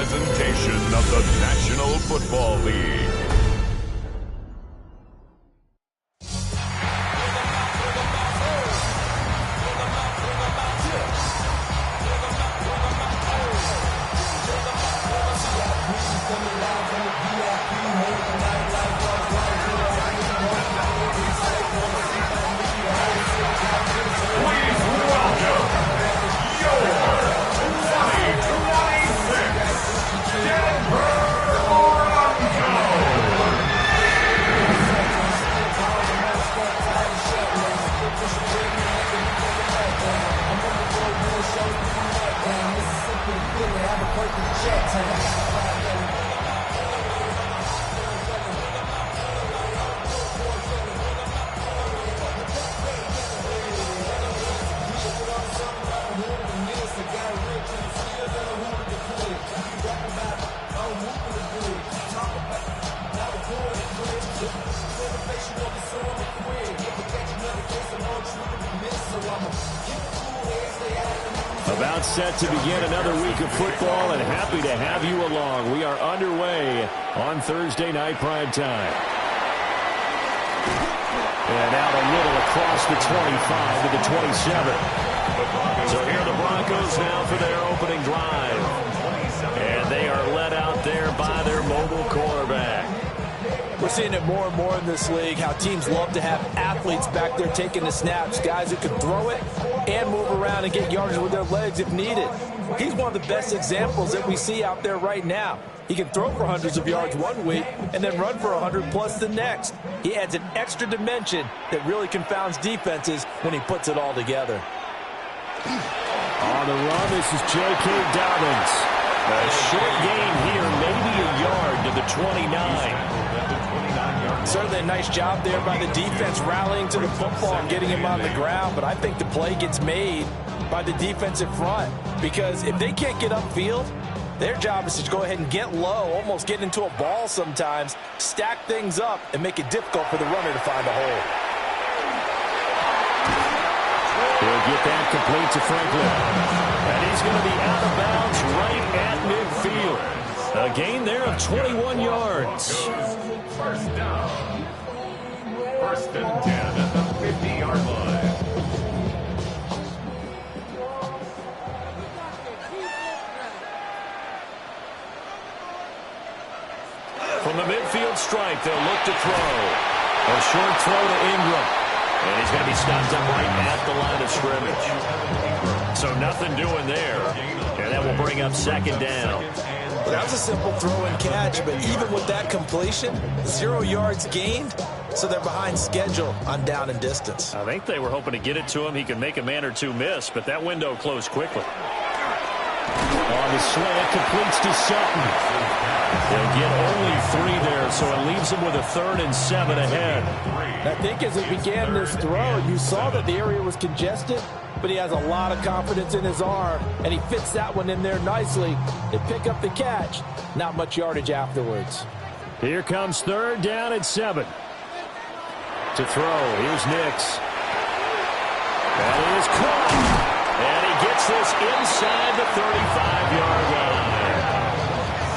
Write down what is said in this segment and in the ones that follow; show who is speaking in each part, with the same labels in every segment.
Speaker 1: presentation of the National Football League.
Speaker 2: About set to begin another week of football, and happy to have you along. We are underway on Thursday night prime time. And out a little across the 25 to the 27. So here are the Broncos now for their opening drive. And they are led out there by their mobile quarterback.
Speaker 3: We're seeing it more and more in this league, how teams love to have athletes back there taking the snaps, guys who can throw it and move around and get yardage with their legs if needed. He's one of the best examples that we see out there right now. He can throw for hundreds of yards one week and then run for 100 plus the next. He adds an extra dimension that really confounds defenses when he puts it all together.
Speaker 2: On the run, this is J.K. Dobbins. A short gain here, maybe a yard to the 29.
Speaker 3: Certainly a nice job there by the defense rallying to the football and getting him on the ground, but I think the play gets made by the defensive front, because if they can't get upfield, their job is to go ahead and get low, almost get into a ball sometimes, stack things up, and make it difficult for the runner to find a hole.
Speaker 2: He'll get that complete to Franklin. And he's going to be out of bounds right at midfield. A gain there of 21 yards.
Speaker 1: First down. First and 10 at the 50-yard line.
Speaker 2: From the midfield stripe, they'll look to throw. A short throw to Ingram. And he's going to be stopped up right at the line of scrimmage. So nothing doing there. And that will bring up second down.
Speaker 3: Well, that was a simple throw and catch, but even with that completion, 0 yards gained, so they're behind schedule on down and distance.
Speaker 2: I think they were hoping to get it to him. He could make a man or two miss, but that window closed quickly. On the slant, completes to Sutton. They'll get only 3 there, so it leaves them with a 3rd and 7 ahead.
Speaker 3: I think as he began this throw, you saw that the area was congested, but he has a lot of confidence in his arm, and he fits that one in there nicely. They pick up the catch. Not much yardage afterwards.
Speaker 2: Here comes 3rd down and 7. To throw, here's Nix. That is caught. And he gets this inside the 35-yard line.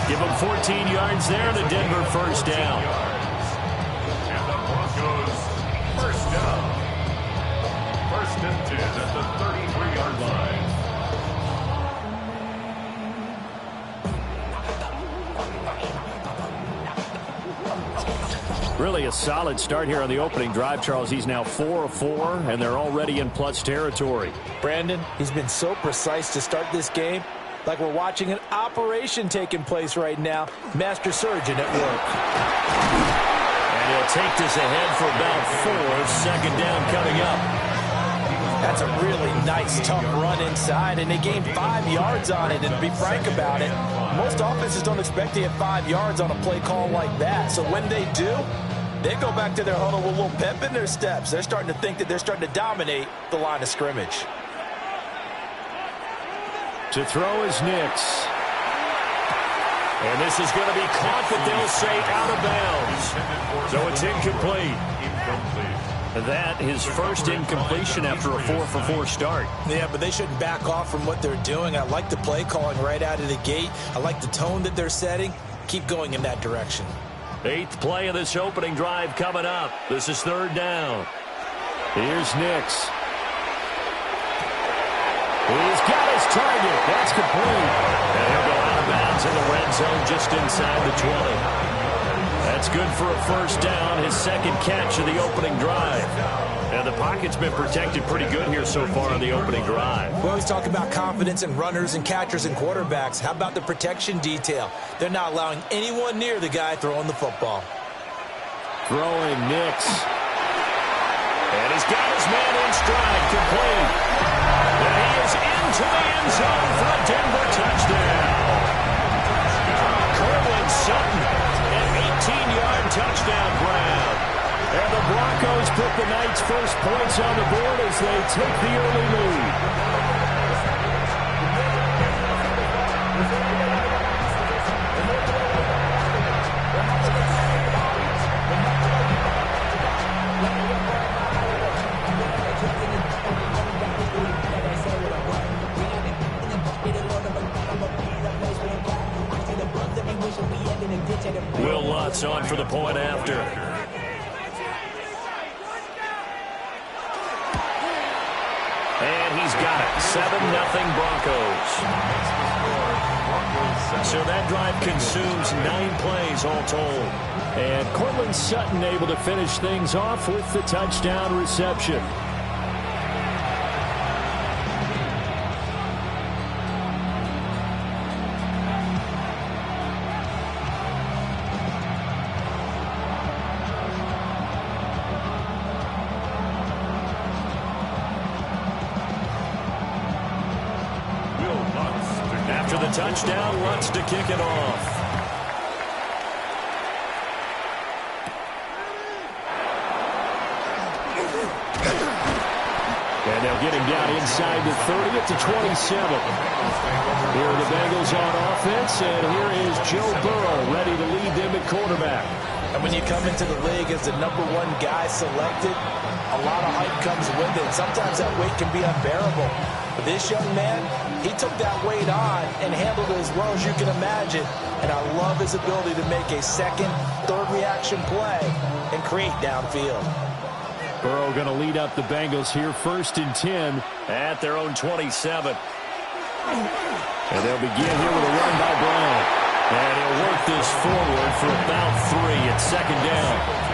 Speaker 2: Give him 14 yards there, the Denver first down.
Speaker 1: And the Broncos first down. First and 10 at the 33-yard line.
Speaker 2: Really a solid start here on the opening drive, Charles. He's now 4 of 4, and they're already in plus territory.
Speaker 3: Brandon, he's been so precise to start this game, like we're watching an operation taking place right now. Master surgeon at work.
Speaker 2: And he'll take this ahead for about 4. Second down coming up.
Speaker 3: That's a really nice, tough run inside, and they gained 5 yards on it. And to be frank about it, most offenses don't expect to get 5 yards on a play call like that. So when they do, they go back to their huddle with a little pep in their steps. They're starting to think that they're starting to dominate the line of scrimmage.
Speaker 2: To throw is Nix. And this is going to be caught, but they'll say out of bounds. So it's incomplete. That his first incompletion after a 4-for-4 start.
Speaker 3: Yeah, but they shouldn't back off from what they're doing. I like the play calling right out of the gate. I like the tone that they're setting. Keep going in that direction.
Speaker 2: 8th play of this opening drive coming up. This is 3rd down. Here's Nix. He's got his target. That's complete. And he'll go out of bounds in the red zone just inside the 20. That's good for a first down, his 2nd catch of the opening drive. And the pocket's been protected pretty good here so far on the opening drive.
Speaker 3: We always talk about confidence in runners and catchers and quarterbacks. How about the protection detail? They're not allowing anyone near the guy throwing the football.
Speaker 2: Throwing Nix. And he's got his man in stride, complete. And he is into the end zone for a Denver touchdown. Cortland Sutton, an 18-yard touchdown grab. And the Broncos put the night's first points on the board as they take the early lead. Will Lutz on for the point after. And he's got it. 7-0 Broncos. So that drive consumes 9 plays all told. And Cortland Sutton able to finish things off with the touchdown reception. After the touchdown, Lutz to kick it off. And they'll get him down inside the 30 to 27. Here are the Bengals on offense, and here is Joe Burrow ready to lead them at quarterback.
Speaker 3: And when you come into the league as the #1 guy selected, a lot of hype comes with it. Sometimes that weight can be unbearable. But this young man, he took that weight on and handled it as well as you can imagine. And I love his ability to make a second, third reaction play and create downfield.
Speaker 2: Burrow going to lead up the Bengals here, 1st and 10 at their own 27. And they'll begin here with a run by Brown. And he'll work this forward for about 3 at 2nd down.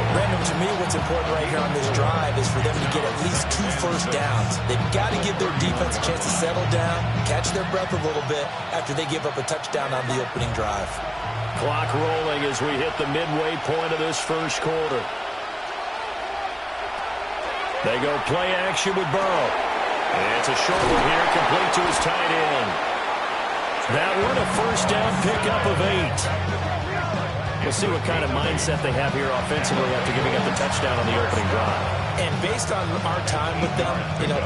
Speaker 3: Brandon, to me, what's important right here on this drive is for them to get at least 2 first downs. They've got to give their defense a chance to settle down, catch their breath a little bit after they give up a touchdown on the opening drive.
Speaker 2: Clock rolling as we hit the midway point of this first quarter. They go play action with Burrow. And it's a short one here, complete to his tight end. That one a first down pickup of 8. We'll see what kind of mindset they have here offensively after giving up the touchdown on the opening drive.
Speaker 3: And based on our time with them,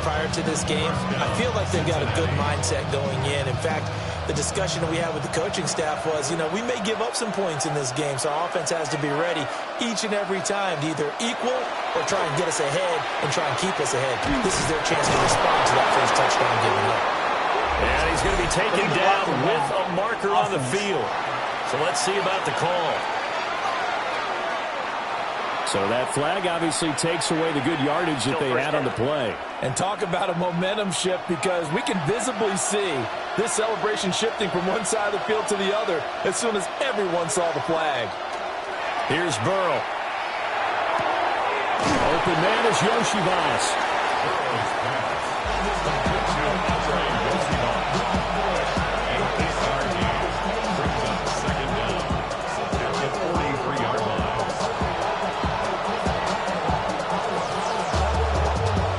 Speaker 3: prior to this game, I feel like they've got a good mindset going in. In fact, the discussion that we had with the coaching staff was, we may give up some points in this game, so our offense has to be ready each and every time to either equal or try and get us ahead and try and keep us ahead. This is their chance to respond to that first touchdown given up.
Speaker 2: And he's going to be taken down with a marker on the field. So let's see about the call. So that flag obviously takes away the good yardage that they had on the play.
Speaker 3: And talk about a momentum shift, because we can visibly see this celebration shifting from one side of the field to the other as soon as everyone saw the flag.
Speaker 2: Here's Burrow. Open man is Yoshibas.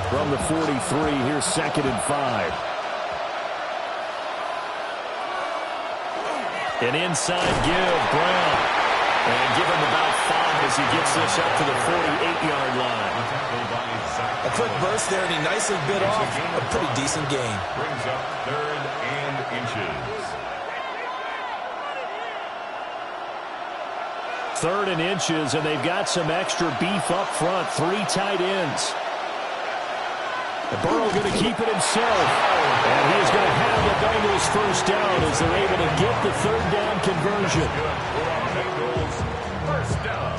Speaker 2: From the 43, here's 2nd and 5. An inside give, Brown. And give him about 5 as he gets this up to the 48-yard line.
Speaker 3: A quick burst there, and he nicely bit off a pretty decent gain.
Speaker 1: Brings up 3rd and inches.
Speaker 2: 3rd and inches, and they've got some extra beef up front. 3 tight ends. Burrow going to keep it himself. And he is going to have the Bengals first down as they're able to get the 3rd down conversion.
Speaker 1: Bengals first down.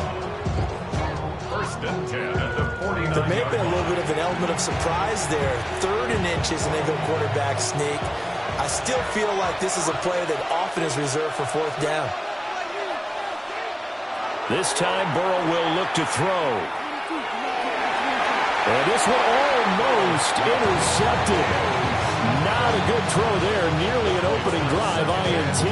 Speaker 1: 1st and 10 at the 49.
Speaker 3: There may have been a little bit of an element of surprise there. 3rd and inches, and they go quarterback sneak. I still feel like this is a play that often is reserved for 4th down.
Speaker 2: This time Burrow will look to throw. And this one almost intercepted. Not a good throw there. Nearly an opening drive INT.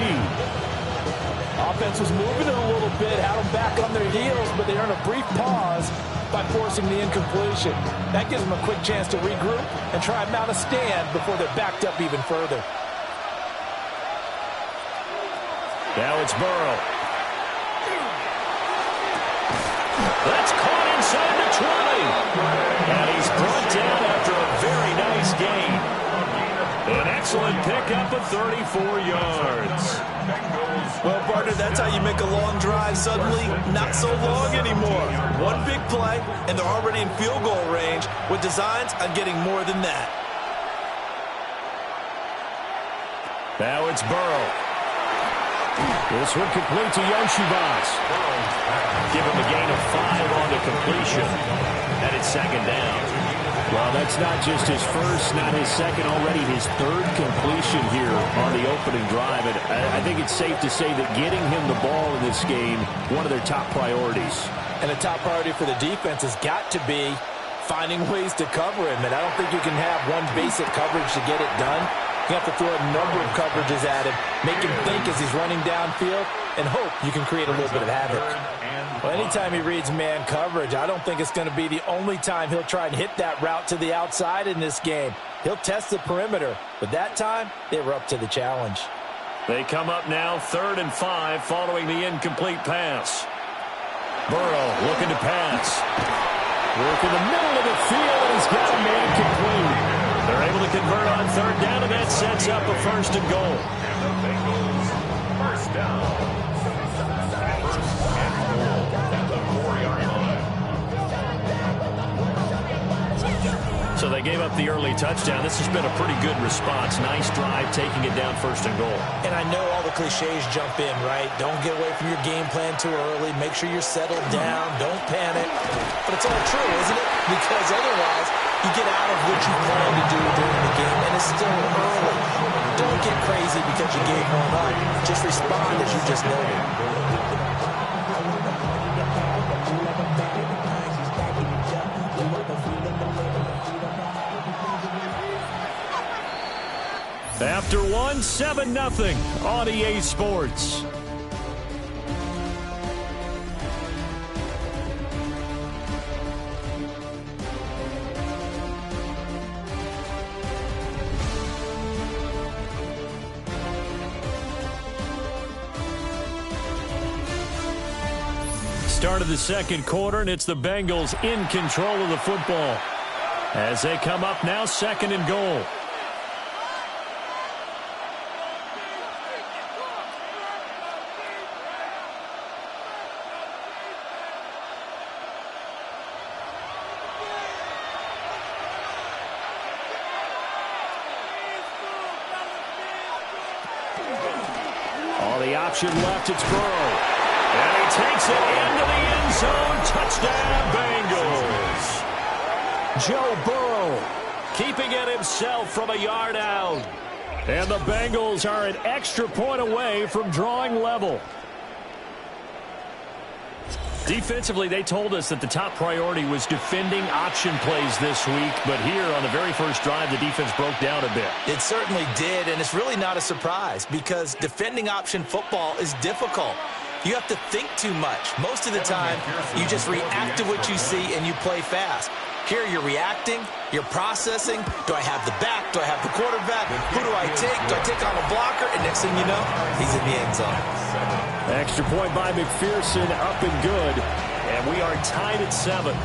Speaker 3: Offense was moving it a little bit, had them back on their heels, but they earned a brief pause by forcing the incompletion. That gives them a quick chance to regroup and try and mount a stand before they're backed up even further.
Speaker 2: Now it's Burrow. That's caught inside the 20. And he's brought down after a very nice gain. An excellent pickup of 34 yards.
Speaker 3: Well, partner, that's how you make a long drive suddenly not so long anymore. One big play, and they're already in field goal range with designs on getting more than that.
Speaker 2: Now it's Burrow. This one complete to Yoshibas. Give him a gain of 5 on the completion. And it's 2nd down. Well, that's not just his first, not his second, already his 3rd completion here on the opening drive. And I think it's safe to say that getting him the ball in this game, one of their top priorities.
Speaker 3: And a top priority for the defense has got to be finding ways to cover him. And I don't think you can have one basic coverage to get it done. You have to throw a number of coverages at him, make him think as he's running downfield, and hope you can create a little bit of havoc. Well, anytime he reads man coverage, I don't think it's going to be the only time he'll try and hit that route to the outside in this game. He'll test the perimeter, but that time, they were up to the challenge.
Speaker 2: They come up now 3rd and 5 following the incomplete pass. Burrow looking to pass. Work in the middle of the field, and he's got a man complete. They're able to convert on 3rd down, and that sets up a 1st and goal.
Speaker 1: And the Bengals first down. 1st and goal at the 4-yard line.
Speaker 2: So they gave up the early touchdown. This has been a pretty good response. Nice drive, taking it down 1st and goal.
Speaker 3: And I know all the cliches jump in, right? Don't get away from your game plan too early. Make sure you're settled down. Don't panic. But it's all true, isn't it? Because otherwise, you get out of what you plan to do during the game, and it's still early. Don't get crazy because you gave one up. Just respond as you just noted.
Speaker 2: After 1, 7-0 on EA Sports. Start of the 2nd quarter, and it's the Bengals in control of the football as they come up now 2nd and goal. All the option left, it's Burrow. And he takes it into the end zone. Touchdown, Bengals. Joe Burrow keeping it himself from a yard out. And the Bengals are an extra point away from drawing level. Defensively, they told us that the top priority was defending option plays this week. But here on the very first drive, the defense broke down a bit.
Speaker 3: It certainly did, and it's really not a surprise because defending option football is difficult. You have to think too much. Most of the time, you just react to what you see and you play fast. Here you're reacting, you're processing. Do I have the back? Do I have the quarterback? Who do I take? Do I take on a blocker? And next thing you know, he's in the end zone.
Speaker 2: Extra point by McPherson, up and good. And we are tied at 7.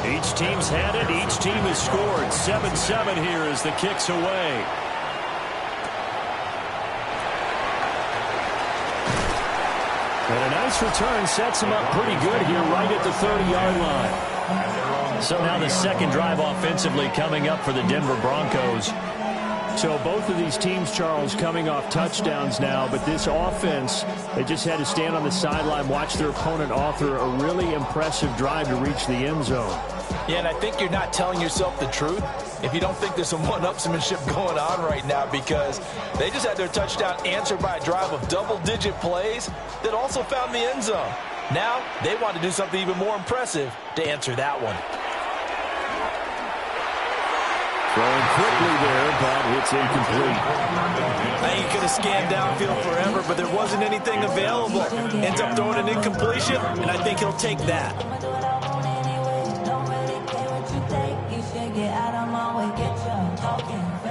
Speaker 2: Each team's had it. Each team has scored. 7-7 here as the kick's away. And a nice return sets him up pretty good here right at the 30-yard line. So now the second drive offensively coming up for the Denver Broncos.
Speaker 4: So both of these teams, Charles, coming off touchdowns now, but this offense, they just had to stand on the sideline, watch their opponent author a really impressive drive to reach the end zone.
Speaker 3: Yeah, and I think you're not telling yourself the truth if you don't think there's some one-upsmanship going on right now, because they just had their touchdown answered by a drive of double-digit plays that also found the end zone. Now they want to do something even more impressive to answer that one.
Speaker 2: Throwing quickly there, but it's incomplete.
Speaker 3: I think he could have scanned downfield forever, but there wasn't anything available. Ends up throwing an incompletion, and I think he'll take that.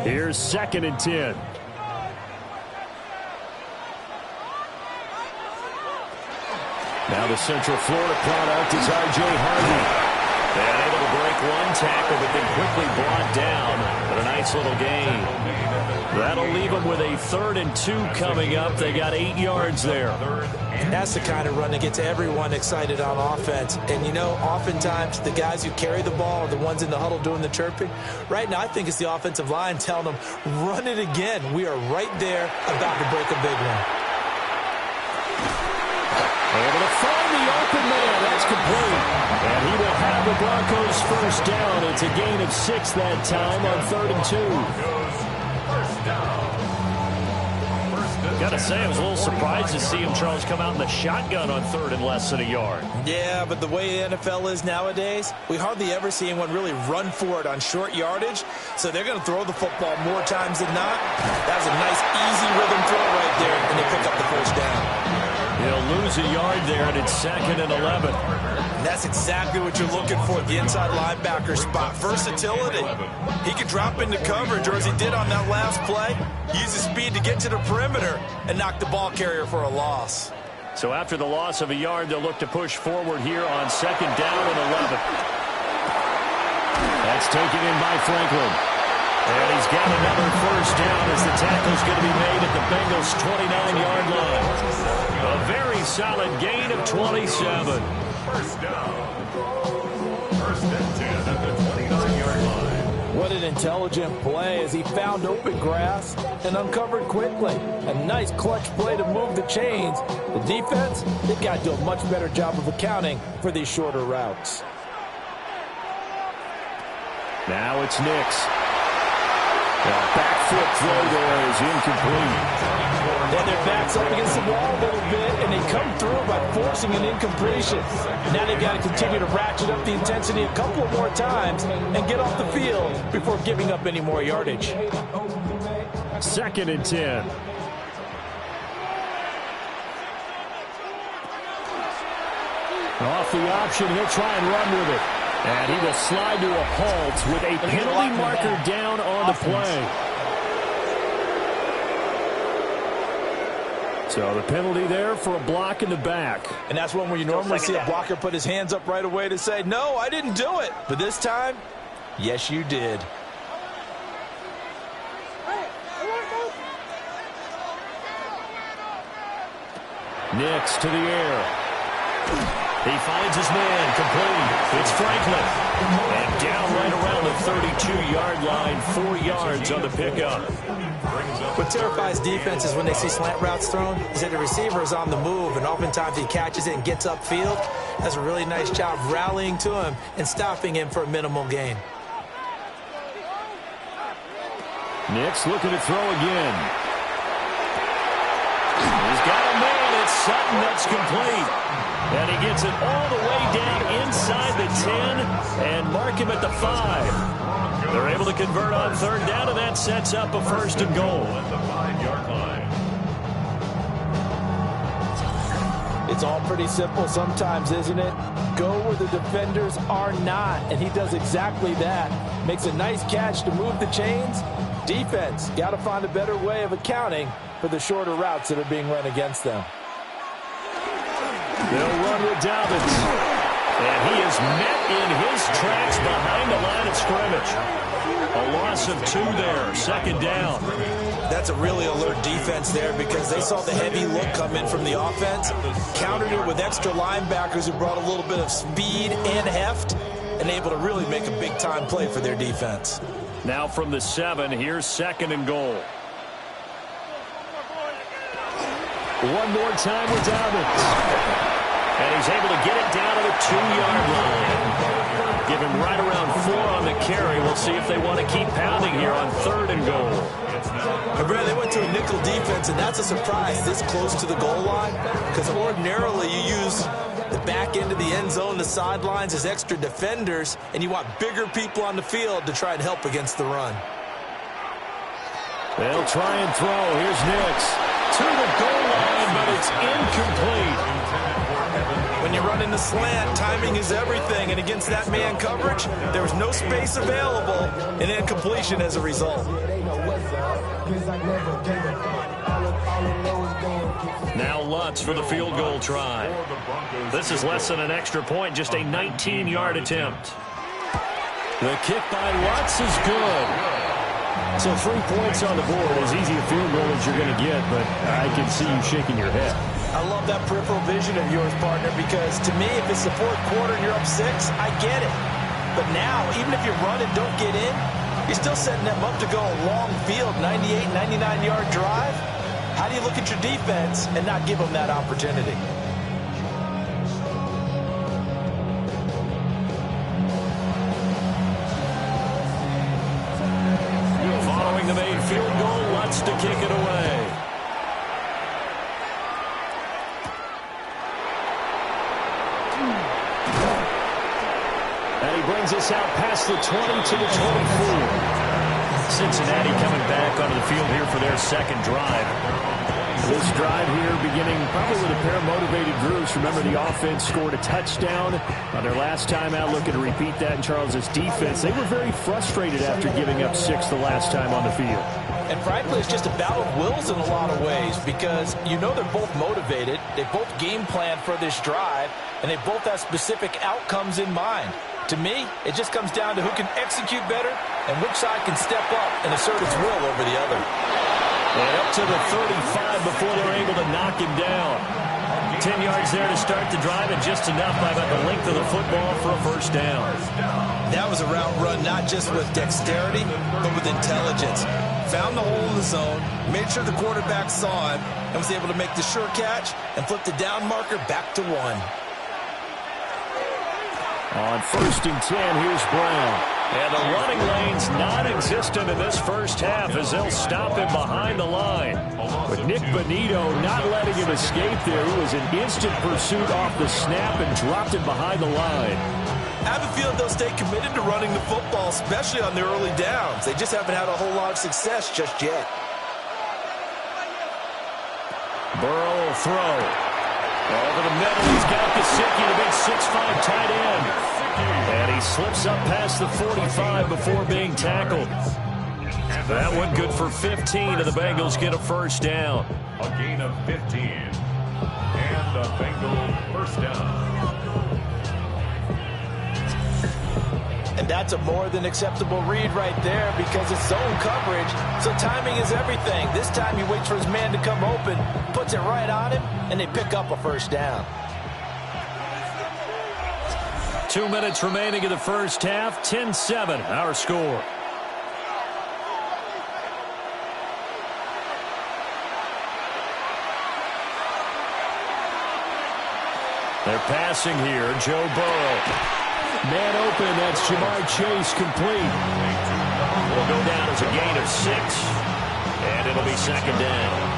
Speaker 4: Here's 2nd and 10.
Speaker 2: Now the Central Florida product is R.J. Harvey. And able to break one tackle, but then quickly brought down. But a nice little gain. That'll leave them with a 3rd and 2 coming up. They got 8 yards there.
Speaker 3: That's the kind of run that gets everyone excited on offense. And, you know, oftentimes the guys who carry the ball are the ones in the huddle doing the chirping. Right now, I think it's the offensive line telling them, run it again. We are right there about to break a big one.
Speaker 2: Able to find the open man. That's complete. And he will have the Broncos first down. It's a gain of 6 that time on 3rd and 2. Got to say, I was a little surprised to see him, Charles, come out in the shotgun on 3rd and less than a yard.
Speaker 3: Yeah, but the way the NFL is nowadays, we hardly ever see anyone really run for it on short yardage. So they're going to throw the football more times than not. That was a nice, easy rhythm throw right there, and they pick up the first down.
Speaker 2: He'll lose a yard there, and it's 2nd and 11.
Speaker 3: And that's exactly what you're looking for at the inside linebacker spot. Versatility. He can drop into coverage, or as he did on that last play, use his speed to get to the perimeter and knock the ball carrier for a loss.
Speaker 2: So after the loss of a yard, they'll look to push forward here on 2nd down and 11. That's taken in by Franklin. And he's got another first down as the tackle's going to be made at the Bengals' 29-yard line. A very solid gain of 27.
Speaker 1: First down. 1st and 10 at the 29-yard line.
Speaker 3: What an intelligent play as he found open grass and uncovered quickly. A nice clutch play to move the chains. The defense, they've got to do a much better job of accounting for these shorter routes.
Speaker 2: Now it's Nix. The back foot throw there is incomplete.
Speaker 3: Then their back's up against the wall a little bit, and they come through by forcing an incompletion. Now they've got to continue to ratchet up the intensity a couple of more times and get off the field before giving up any more yardage.
Speaker 4: 2nd and 10.
Speaker 2: Off the option, he'll try and run with it. And he will slide to a halt with a penalty marker down on the play. So the penalty there for a block in the back.
Speaker 3: And that's one where you normally see a blocker put his hands up right away to say, no, I didn't do it. But this time, yes, you did.
Speaker 2: Nix to the air. He finds his man, complete. It's Franklin. And down right around the 32-yard line, 4 yards on the pickup.
Speaker 3: What terrifies defenses when they see slant routes thrown is that the receiver is on the move, and oftentimes he catches it and gets upfield. Does a really nice job rallying to him and stopping him for a minimal gain.
Speaker 2: Nix looking to throw again. He's got a man. It's Sutton. That's complete. And he gets it all the way down inside the 10 and mark him at the 5. They're able to convert on 3rd down, and that sets up a 1st and goal.
Speaker 1: At the 5-yard line.
Speaker 3: It's all pretty simple sometimes, isn't it? Go where the defenders are not, and he does exactly that. Makes a nice catch to move the chains. Defense, got to find a better way of accounting for the shorter routes that are being run against them.
Speaker 2: They'll run with Dobbins. And he is is met in his tracks behind the line of scrimmage. A loss of 2 there, second down.
Speaker 3: That's a really alert defense there because they saw the heavy look come in from the offense, countered it with extra linebackers who brought a little bit of speed and heft, and able to really make a big-time play for their defense.
Speaker 2: Now from the 7, here's second and goal.
Speaker 4: One more time with Dobbins.
Speaker 2: And he's able to get it down to the 2-yard line. Give him right around 4 on the carry. We'll see if they want to keep pounding here on third and goal.
Speaker 3: And Brad, they went to a nickel defense, and that's a surprise this close to the goal line because ordinarily you use the back end of the end zone, the sidelines as extra defenders, and you want bigger people on the field to try and help against the run.
Speaker 2: They'll try and throw. Here's Nix to the goal line, but it's incomplete.
Speaker 3: When you run in the slant, timing is everything, and against that man coverage, there was no space available, and incompletion as a result.
Speaker 2: Now Lutz for the field goal try. This is less than an extra point, just a 19-yard attempt. The kick by Lutz is good.
Speaker 4: So 3 points on the board, as easy a field goal as you're going to get, but I can see you shaking your head.
Speaker 3: I love that peripheral vision of yours, partner, because to me, if it's the fourth quarter and you're up 6, I get it. But now, even if you run and don't get in, you're still setting them up to go a long field, 98, 99-yard drive. How do you look at your defense and not give them that opportunity?
Speaker 2: Following the made field goal, Lutz to kick it away.
Speaker 4: And he brings us out past the 20 to the 24.
Speaker 2: Cincinnati coming back onto the field here for their second drive.
Speaker 4: This drive here beginning probably with a pair of motivated groups. Remember, the offense scored a touchdown on their last time out, looking to repeat that in Charles' defense. They were very frustrated after giving up 6 the last time on the field.
Speaker 3: And frankly, it's just a battle of wills in a lot of ways because you know they're both motivated, they both game plan for this drive, and they both have specific outcomes in mind. To me, it just comes down to who can execute better and which side can step up and assert its will over the other.
Speaker 2: And up to the 35 before they're able to knock him down. 10 yards there to start the drive, and just enough by about the length of the football for a first down.
Speaker 3: That was a route run not just with dexterity, but with intelligence. Found the hole in the zone, made sure the quarterback saw him, and was able to make the sure catch and flip the down marker back to 1.
Speaker 2: On first and 10, here's Brown. And the running lane's non-existent in this first half as they'll stop him behind the line. But Nick Bonito not letting him escape there. He was in instant pursuit off the snap and dropped him behind the line.
Speaker 3: I have a feeling they'll stay committed to running the football, especially on their early downs. They just haven't had a whole lot of success just yet.
Speaker 2: Burrow will throw. Over the middle, he's got Gesicki, the big 6'5" tight end. And he slips up past the 45 before being tackled. That one good for 15, and the Bengals get a first down.
Speaker 1: A gain of 15. And the Bengals first down.
Speaker 3: And that's a more than acceptable read right there because it's zone coverage, so timing is everything. This time he waits for his man to come open, puts it right on him, and they pick up a first down.
Speaker 2: 2 minutes remaining in the first half, 10-7, our score. They're passing here, Joe Burrow.
Speaker 4: Man open, that's Jamar Chase complete.
Speaker 2: Will go down as a gain of 6, and it'll be second down.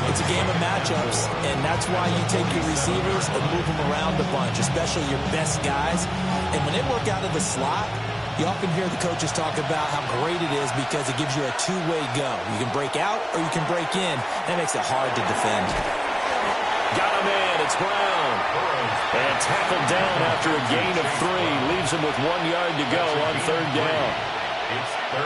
Speaker 3: It's a game of matchups, and that's why you take your receivers and move them around a bunch, especially your best guys. And when they work out of the slot, you often hear the coaches talk about how great it is because it gives you a two-way go. You can break out or you can break in. That makes it hard to defend.
Speaker 2: Got him in. It's Brown. And tackled down after a gain of 3. Leaves him with 1 yard to go on third down.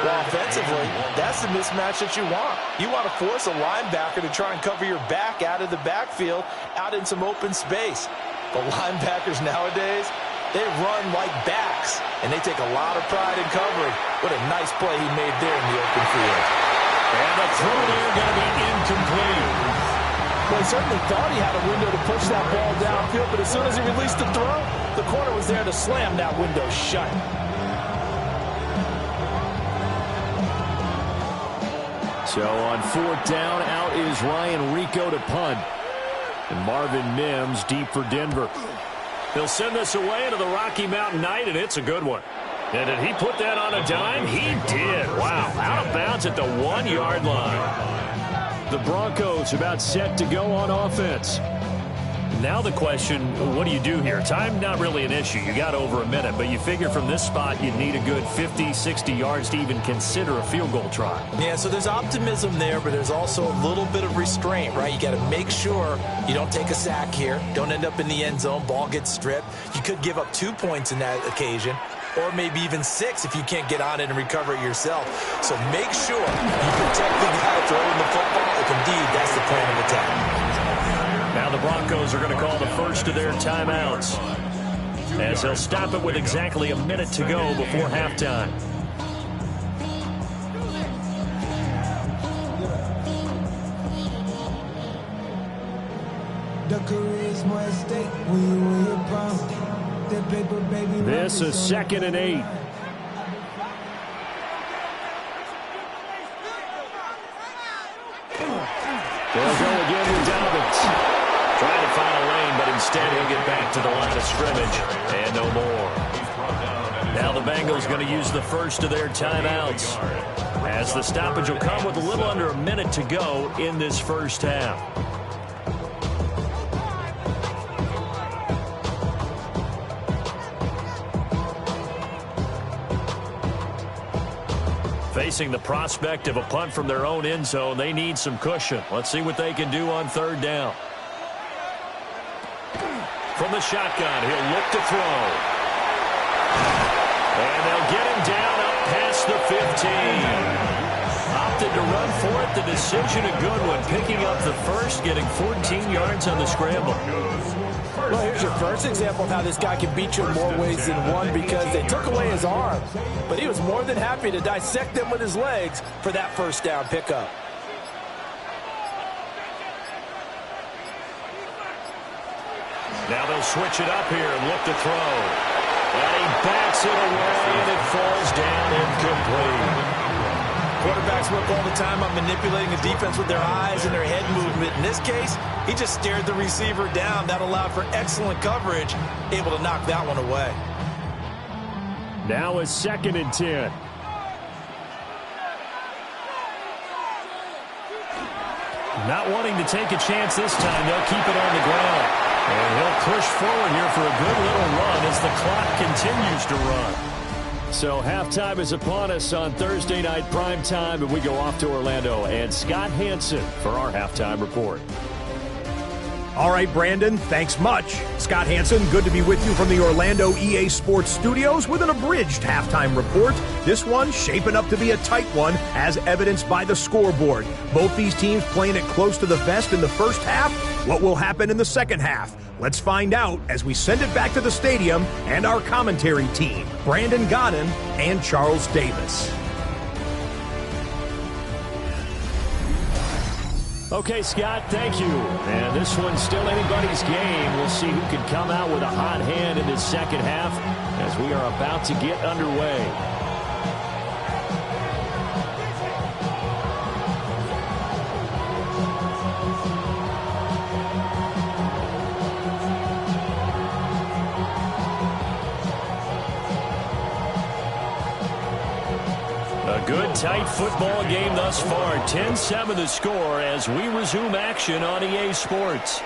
Speaker 3: Well, offensively, that's the mismatch that you want. You want to force a linebacker to try and cover your back out of the backfield, out in some open space. But linebackers nowadays, They run like backs, and they take a lot of pride in covering. What a nice play he made there in the open field.
Speaker 2: And the throw there going to be incomplete.
Speaker 3: Well, he certainly thought he had a window to push that ball downfield, but as soon as he released the throw, the corner was there to slam that window shut.
Speaker 4: So on 4th down, out is Ryan Rico to punt. And Marvin Mims deep for Denver.
Speaker 2: He'll send this away into the Rocky Mountain Night, and it's a good one. And did he put that on a dime? He did. Wow, out of bounds at the 1-yard line.
Speaker 4: The Broncos about set to go on offense.
Speaker 2: Now the question, what do you do here? Time, not really an issue. You got over a minute, but you figure from this spot you'd need a good 50, 60 yards to even consider a field goal try.
Speaker 3: Yeah, so there's optimism there, but there's also a little bit of restraint, right? You got to make sure you don't take a sack here. Don't end up in the end zone. Ball gets stripped. You could give up 2 points in that occasion, or maybe even 6 if you can't get on it and recover it yourself. So make sure you protect the guy throwing the football if indeed that's the plan of attack.
Speaker 2: Now the Broncos are going to call the first of their timeouts, as they'll stop it with exactly a minute to go before halftime.
Speaker 4: This is 2nd and 8.
Speaker 2: They'll go again with Dobbins. Trying to find a lane, but instead he'll get back to the line of scrimmage. And no more. Now the Bengals going to use the first of their timeouts, as the stoppage will come with a little under a minute to go in this first half. Facing the prospect of a punt from their own end zone, they need some cushion. Let's see what they can do on 3rd down. From the shotgun, he'll look to throw. And they'll get him down up past the 15. Opted to run for it. The decision a good one. Picking up the first, getting 14 yards on the scramble.
Speaker 3: Well, here's your first example of how this guy can beat you in more ways than one, because they took away his arm, but he was more than happy to dissect them with his legs for that first down pickup.
Speaker 2: Now they'll switch it up here and look to throw. And he backs it away, and it falls down incomplete.
Speaker 3: Quarterbacks work all the time on manipulating the defense with their eyes and their head movement. In this case, he just stared the receiver down. That allowed for excellent coverage, able to knock that one away.
Speaker 4: Now is 2nd and 10.
Speaker 2: Not wanting to take a chance this time, they'll keep it on the ground. And he'll push forward here for a good little run as the clock continues to run.
Speaker 4: So halftime is upon us on Thursday night primetime, and we go off to Orlando and Scott Hansen for our halftime report.
Speaker 5: All right, Brandon, thanks much. Scott Hansen, good to be with you from the Orlando EA Sports Studios with an abridged halftime report. This one shaping up to be a tight one, as evidenced by the scoreboard. Both these teams playing it close to the vest in the first half. What will happen in the second half? Let's find out as we send it back to the stadium and our commentary team, Brandon Godden and Charles Davis.
Speaker 4: Okay, Scott, thank you. And this one's still anybody's game. We'll see who can come out with a hot hand in this second half as we are about to get underway.
Speaker 2: Good, tight football game thus far. 10-7 the score as we resume action on EA Sports.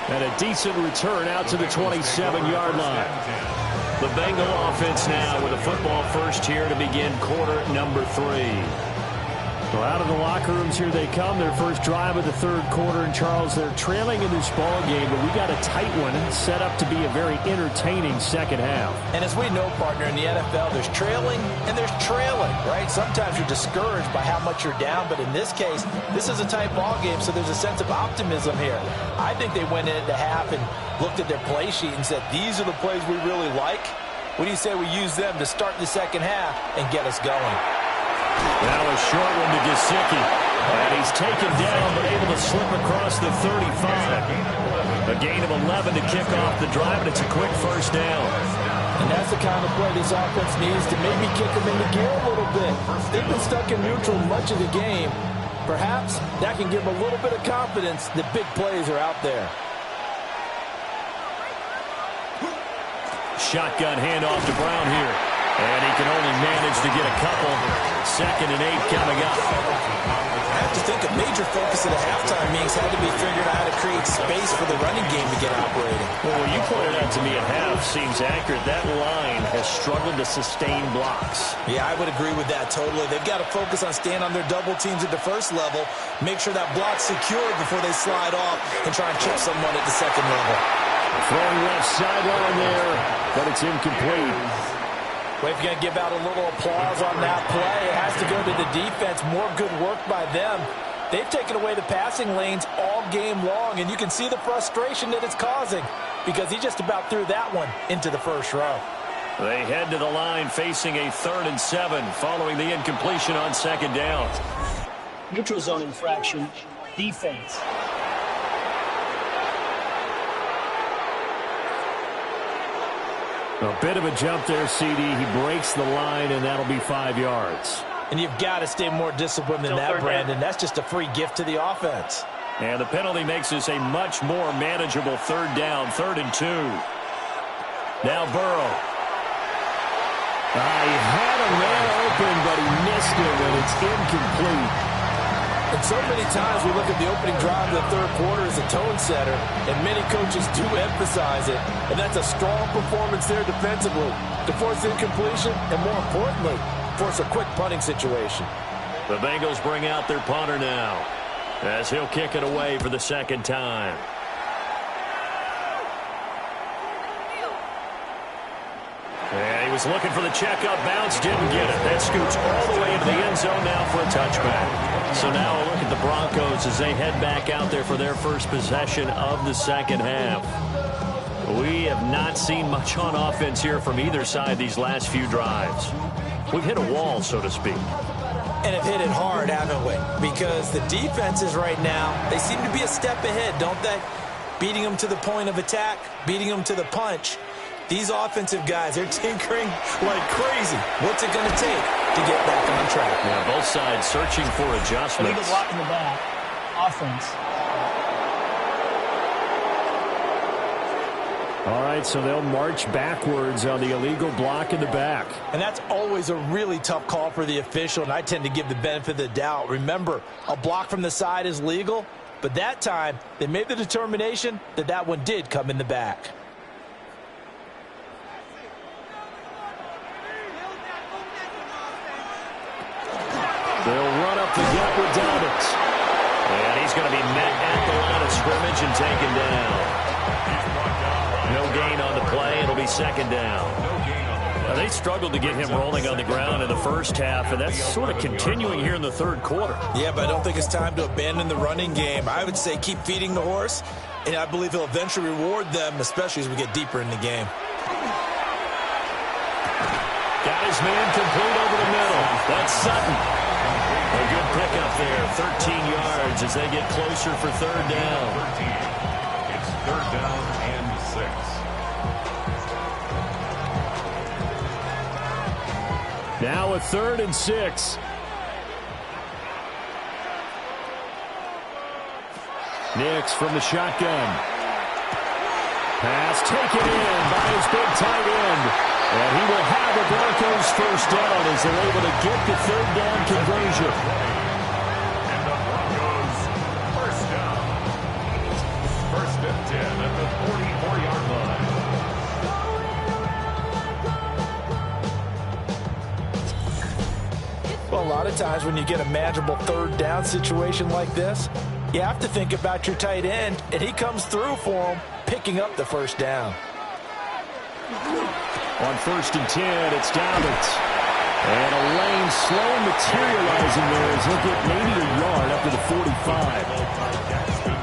Speaker 4: And a decent return out to the 27-yard line.
Speaker 2: The Bengal offense now with a football first here to begin quarter number 3.
Speaker 4: Well, out of the locker rooms here they come. Their first drive of the third quarter. And, Charles, they're trailing in this ball game, but we got a tight one set up to be a very entertaining second half.
Speaker 3: And as we know, partner, in the NFL, there's trailing and there's trailing, right? Sometimes you're discouraged by how much you're down, but in this case, this is a tight ball game, so there's a sense of optimism here. I think they went into half and looked at their play sheet and said, these are the plays we really like. What do you say we use them to start the second half and get us going?
Speaker 2: Now a short one to Gesicki. And he's taken down, but able to slip across the 35. A gain of 11 to kick off the drive, and it's a quick first down.
Speaker 3: And that's the kind of play this offense needs to maybe kick them into gear a little bit. They've been stuck in neutral much of the game. Perhaps that can give them a little bit of confidence that big plays are out there.
Speaker 2: Shotgun handoff to Brown here. And he can only manage to get a couple. 2nd and 8 coming up.
Speaker 3: I have to think a major focus at the halftime meetings had to be figuring out how to create space for the running game to get operating.
Speaker 2: Well, what you pointed out to me at half seems accurate. That line has struggled to sustain blocks.
Speaker 3: Yeah, I would agree with that totally. They've got to focus on staying on their double teams at the first level, make sure that block's secured before they slide off and try and chip someone at the second level.
Speaker 2: Throwing left sideline there, but it's incomplete.
Speaker 3: Well, if you're going to give out a little applause on that play, it has to go to the defense. More good work by them. They've taken away the passing lanes all game long, and you can see the frustration that it's causing because he just about threw that one into the first row.
Speaker 2: They head to the line facing a 3rd and 7 following the incompletion on 2nd down.
Speaker 6: Neutral zone infraction, defense.
Speaker 4: A bit of a jump there, CD. He breaks the line, and that'll be 5 yards.
Speaker 3: And you've got to stay more disciplined than that, Brandon. That's just a free gift to the offense.
Speaker 2: And the penalty makes this a much more manageable 3rd down, 3rd and 2. Now Burrow.
Speaker 4: He had a man open, but he missed him, and it's incomplete.
Speaker 3: And so many times we look at the opening drive of the third quarter as a tone setter, and many coaches do emphasize it. And that's a strong performance there defensively to force incompletion and, more importantly, force a quick punting situation.
Speaker 2: The Bengals bring out their punter now as he'll kick it away for the 2nd time. And he was looking for the checkup bounce, didn't get it. That scoots all the way into the end zone now for a touchback. So now a look at the Broncos as they head back out there for their first possession of the second half. We have not seen much on offense here from either side these last few drives. We've hit a wall, so to speak.
Speaker 3: And have hit it hard, haven't we? Because the defenses right now, they seem to be a step ahead, don't they? Beating them to the point of attack, beating them to the punch. These offensive guys, they're tinkering like crazy. What's it going to take to get back on track?
Speaker 2: Yeah, both sides searching for adjustments.
Speaker 6: Illegal block in the back. Offense.
Speaker 4: All right, so they'll march backwards on the illegal block in the back.
Speaker 3: And that's always a really tough call for the official, and I tend to give the benefit of the doubt. Remember, a block from the side is legal, but that time they made the determination that that one did come in the back.
Speaker 2: They'll run up the gut with Dobbins. And he's going to be met at the line of scrimmage and taken down. No gain on the play. It'll be 2nd down. Now, they struggled to get him rolling on the ground in the first half, and that's sort of continuing here in the third quarter.
Speaker 3: Yeah, but I don't think it's time to abandon the running game. I would say keep feeding the horse, and I believe he'll eventually reward them, especially as we get deeper in the game.
Speaker 2: Got his man complete over the middle. That's Sutton. A good pickup there, 13 yards as they get closer for 3rd down.
Speaker 1: It's 3rd down and 6.
Speaker 4: Now a 3rd and 6. Nix from the shotgun. Pass taken in by his big tight end. And he will have the Broncos first down as they're able to get the 3rd down conversion.
Speaker 1: And the Broncos first down. 1st and 10 at the 44-yard line.
Speaker 3: Well, a lot of of times when you get a manageable third down situation like this, you have to think about your tight end, and he comes through for him, picking up the first down.
Speaker 2: On 1st and 10, it's Dobbins. And a lane slow materializing there as he'll get maybe a yard up to the 45.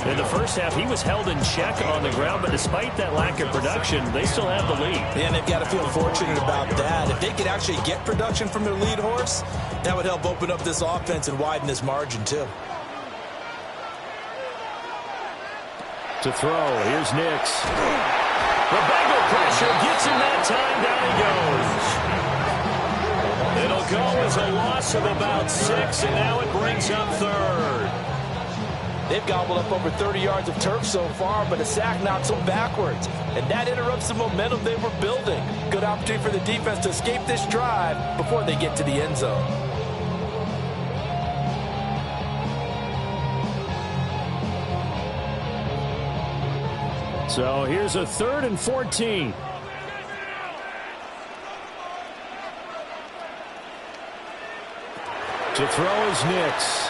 Speaker 2: In the first half, he was held in check on the ground, but despite that lack of production, they still have the lead.
Speaker 3: And they've got to feel fortunate about that. If they could actually get production from their lead horse, that would help open up this offense and widen this margin too.
Speaker 2: To throw, here's Nix. The Bengal pressure gets him that time, down he goes. It'll go as a loss of about 6, and now it brings up 3rd.
Speaker 3: They've gobbled up over 30 yards of turf so far, but a sack knocks them backwards, and that interrupts the momentum they were building. Good opportunity for the defense to escape this drive before they get to the end zone.
Speaker 2: So here's a 3rd and 14. To throw is Nix.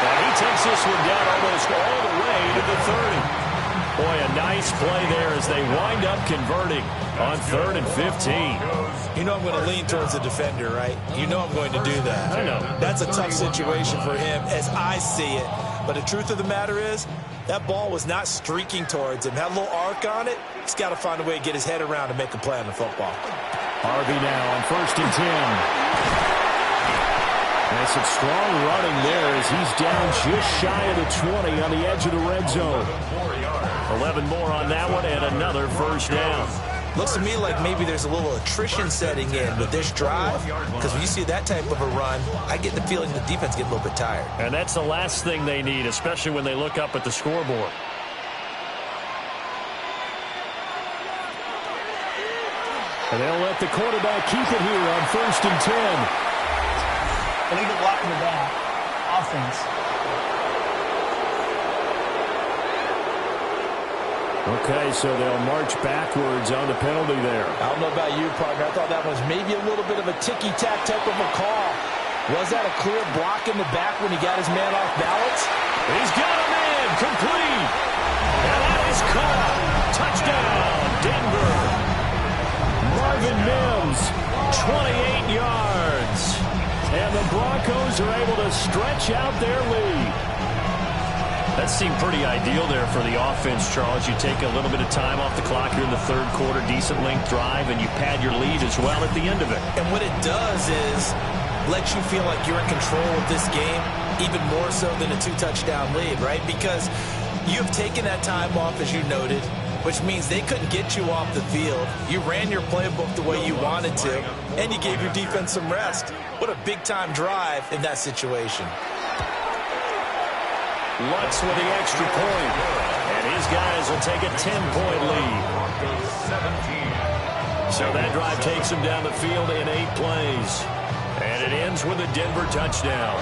Speaker 2: And he takes this one down almost all the way to the 30. Boy, a nice play there as they wind up converting on 3rd and 15.
Speaker 3: You know I'm going to lean towards the defender, right? You know I'm going to do that.
Speaker 2: I know.
Speaker 3: That's a tough situation for him as I see it. But the truth of the matter is, that ball was not streaking towards him. Had a little arc on it. He's got to find a way to get his head around and make a play on the football.
Speaker 2: Harvey now on 1st and 10. And some strong running there as he's down just shy of the 20 on the edge of the red zone. 11 more on that one and another first down.
Speaker 3: Looks to me like maybe there's a little attrition setting in with this drive, because when you see that type of a run, I get the feeling the defense gets a little bit tired.
Speaker 2: And that's the last thing they need, especially when they look up at the scoreboard. And they'll let the quarterback keep it here on 1st and 10.
Speaker 6: Illegal block in the back. Offense.
Speaker 2: Okay, so they'll march backwards on the penalty there.
Speaker 3: I don't know about you, partner. I thought that was maybe a little bit of a ticky-tack type of a call. Was that a clear block in the back when he got his man off balance?
Speaker 2: He's got him in, complete. And that is caught. Touchdown, Denver. Marvin Mims, 28 yards. And the Broncos are able to stretch out their lead. That seemed pretty ideal there for the offense, Charles. You take a little bit of time off the clock here in the 3rd quarter, decent length drive, and you pad your lead as well at the end of it.
Speaker 3: And what it does is let you feel like you're in control of this game, even more so than a 2-touchdown lead, right? Because you've taken that time off, as you noted, which means they couldn't get you off the field. You ran your playbook the way you wanted to, and you gave your defense some rest. What a big-time drive in that situation.
Speaker 2: Lutz with the extra point, and his guys will take a 10-point lead. So that drive takes them down the field in 8 plays, and it ends with a Denver touchdown.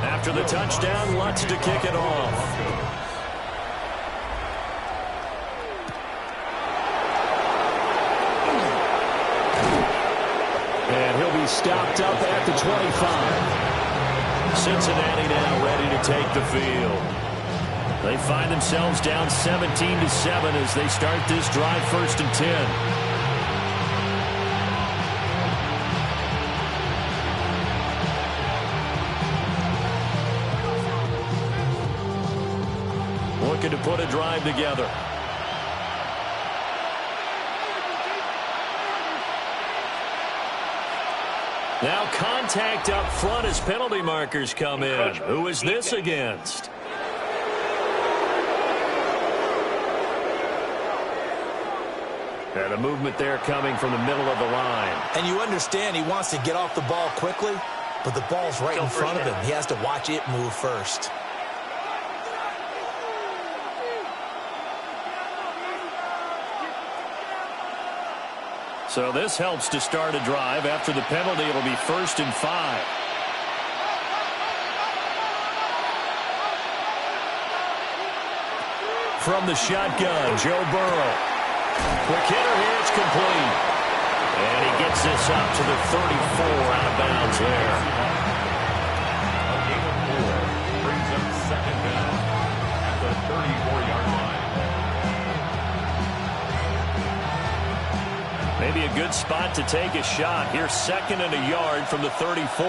Speaker 2: After the touchdown, Lutz to kick it off. And he'll be stopped up at the 25. Cincinnati now ready to take the field. They find themselves down 17-7 as they start this drive 1st and 10. Looking to put a drive together. Now contact up front as penalty markers come in. Who is this against? And a movement there coming from the middle of the line.
Speaker 3: And you understand he wants to get off the ball quickly, but the ball's right in front of him. He has to watch it move first.
Speaker 2: So this helps to start a drive. After the penalty, it'll be 1st and 5. From the shotgun, Joe Burrow. Quick hitter here, it's complete. And he gets this up to the 34, out of bounds there.
Speaker 1: A gain of 4 brings up 2nd down at the 34-yard line.
Speaker 2: Maybe a good spot to take a shot. Here's 2nd and a yard from the 34.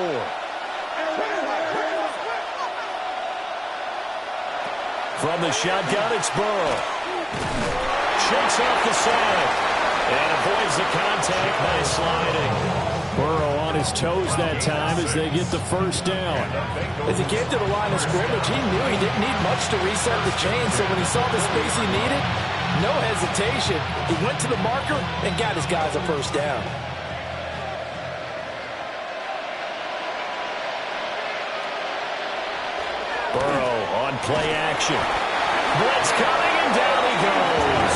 Speaker 2: From the shotgun, it's Burrow. Shakes off the side. And avoids the contact by sliding.
Speaker 4: Burrow on his toes that time as they get the 1st down.
Speaker 3: As he came to the line of scrimmage, he knew he didn't need much to reset the chain. So when he saw the space he needed, no hesitation. He went to the marker and got his guys a 1st down.
Speaker 2: Burrow on play action. Blitz coming, and down he goes.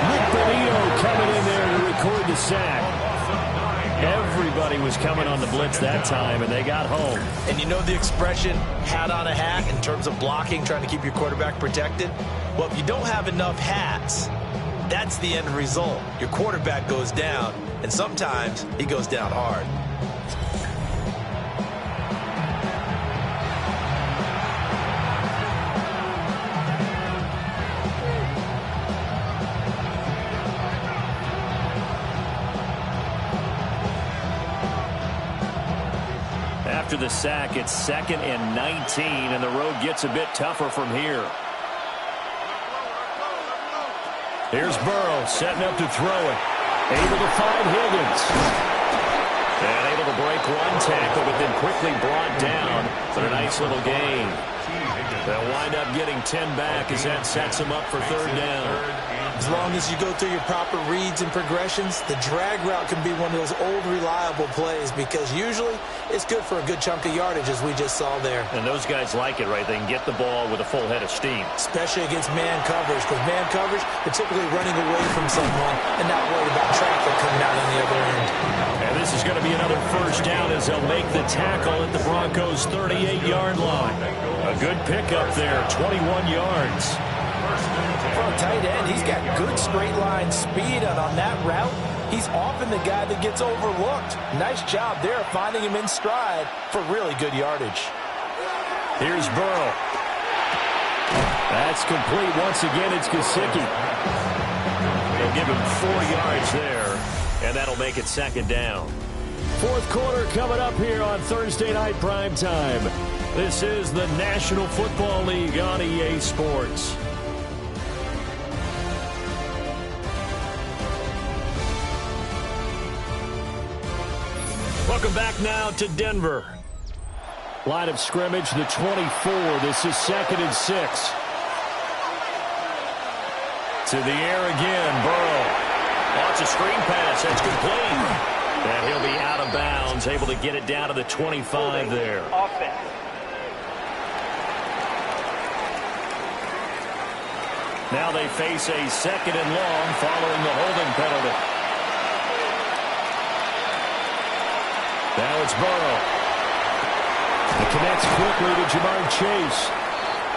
Speaker 4: Nick Benito coming in there to record the sack. Everybody was coming on the blitz that time, and they got home.
Speaker 3: And you know the expression, hat on a hat, in terms of blocking, trying to keep your quarterback protected? Well, if you don't have enough hats, that's the end result. Your quarterback goes down, and sometimes he goes down hard.
Speaker 2: After the sack, it's 2nd and 19, and the road gets a bit tougher from here. Here's Burrow setting up to throw it. Able to find Higgins. And able to break one tackle, but then quickly brought down. But a nice little gain. They'll wind up getting 10 back as that sets them up for 3rd down.
Speaker 3: As long as you go through your proper reads and progressions, the drag route can be one of those old reliable plays because usually it's good for a good chunk of yardage, as we just saw there.
Speaker 2: And those guys like it, right? They can get the ball with a full head of steam.
Speaker 3: Especially against man coverage, because man coverage, they're typically running away from someone and not worried about traffic coming out on the other end.
Speaker 2: And this is going to be another 1st down as they'll make the tackle at the Broncos' 38-yard line. A good pickup there, 21 yards.
Speaker 3: For a tight end, he's got good straight line speed, and on that route, he's often the guy that gets overlooked. Nice job there finding him in stride for really good yardage.
Speaker 2: Here's Burrow.
Speaker 4: That's complete. Once again, it's Gesicki.
Speaker 2: They'll give him 4 yards there, and that'll make it 2nd down.
Speaker 4: 4th quarter coming up here on Thursday Night Primetime. This is the National Football League on EA Sports.
Speaker 2: Welcome back now to Denver.
Speaker 4: Line of scrimmage, the 24. This is 2nd and 6.
Speaker 2: To the air again, Burrow. Lots of screen pass. That's complete. And he'll be out of bounds, able to get it down to the 25 there. Now they face a 2nd and long following the holding penalty. Now it's Burrow.
Speaker 4: He connects quickly to Jamar Chase.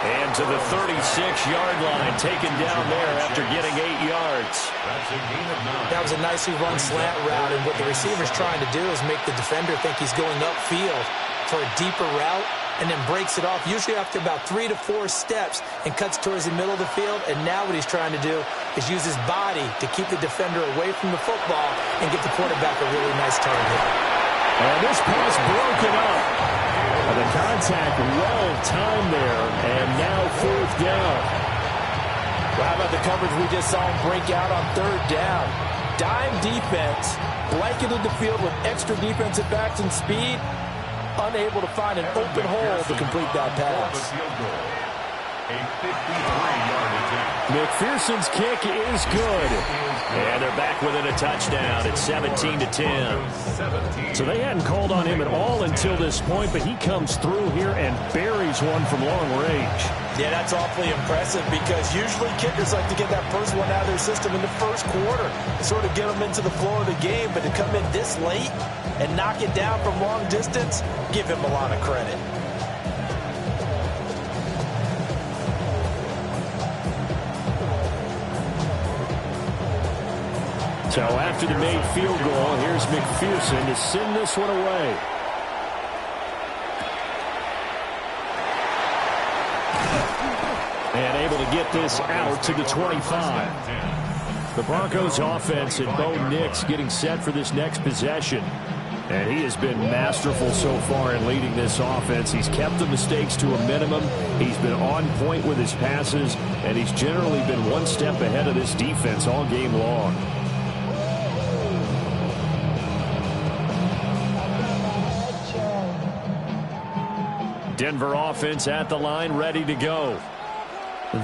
Speaker 2: And to the 36-yard line, taken down there after getting 8 yards.
Speaker 3: That was a nicely run slant route, and what the receiver's trying to do is make the defender think he's going upfield for a deeper route, and then breaks it off, usually after about 3 to 4 steps, and cuts towards the middle of the field. And now what he's trying to do is use his body to keep the defender away from the football and get the quarterback a really nice target.
Speaker 4: And this pass broken up. And the contact well-timed there, and now 4th down.
Speaker 3: Well, how about the coverage we just saw him break out on 3rd down? Dime defense, blanketed the field with extra defensive backs and speed, unable to find an open hole to complete that pass.
Speaker 2: McPherson's kick is good. And they're back within a touchdown at 17-10.
Speaker 4: So they hadn't called on him at all until this point, but he comes through here and buries one from long range.
Speaker 3: Yeah, that's awfully impressive because usually kickers like to get that first one out of their system in the first quarter and sort of get them into the flow of the game. But to come in this late and knock it down from long distance, give him a lot of credit.
Speaker 4: So after the made field goal, here's McPherson to send this one away. And able to get this out to the 25. The Broncos offense and Bo Nix getting set for this next possession. And he has been masterful so far in leading this offense. He's kept the mistakes to a minimum. He's been on point with his passes. And he's generally been one step ahead of this defense all game long. Denver offense at the line, ready to go.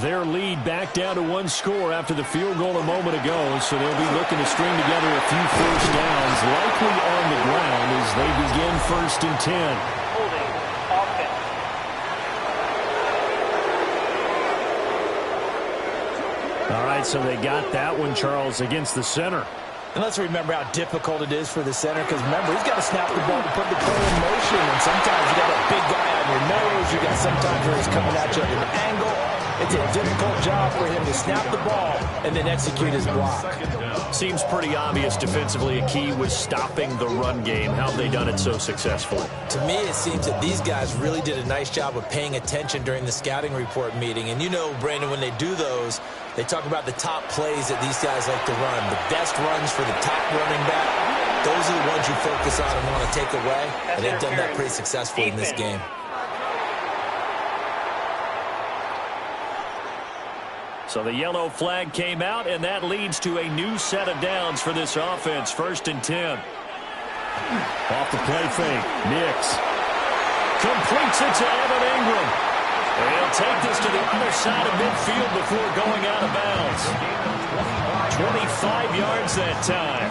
Speaker 4: Their lead back down to one score after the field goal a moment ago, so they'll be looking to string together a few first downs, likely on the ground as they begin 1st and 10.
Speaker 6: Holding offense.
Speaker 4: All right, so they got that one, Charles, against the center.
Speaker 3: And let's remember how difficult it is for the center because, remember, he's got to snap the ball to put the play in motion. And sometimes you got that big guy on your nose. You got sometimes where he's coming at you at an angle. It's a difficult job for him to snap the ball and then execute his block.
Speaker 2: Seems pretty obvious defensively a key was stopping the run game. How have they done it so successfully?
Speaker 3: To me, it seems that these guys really did a nice job of paying attention during the scouting report meeting. And you know, Brandon, when they do those, they talk about the top plays that these guys like to run. The best runs for the top running back. Those are the ones you focus on and want to take away. And they've done that pretty successfully in this game.
Speaker 2: So the yellow flag came out, and that leads to a new set of downs for this offense. 1st and 10.
Speaker 4: Off the play fake, Nix.
Speaker 2: Completes it to Evan Ingram. And he'll take this to the other side of midfield before going out of bounds. 25 yards that time.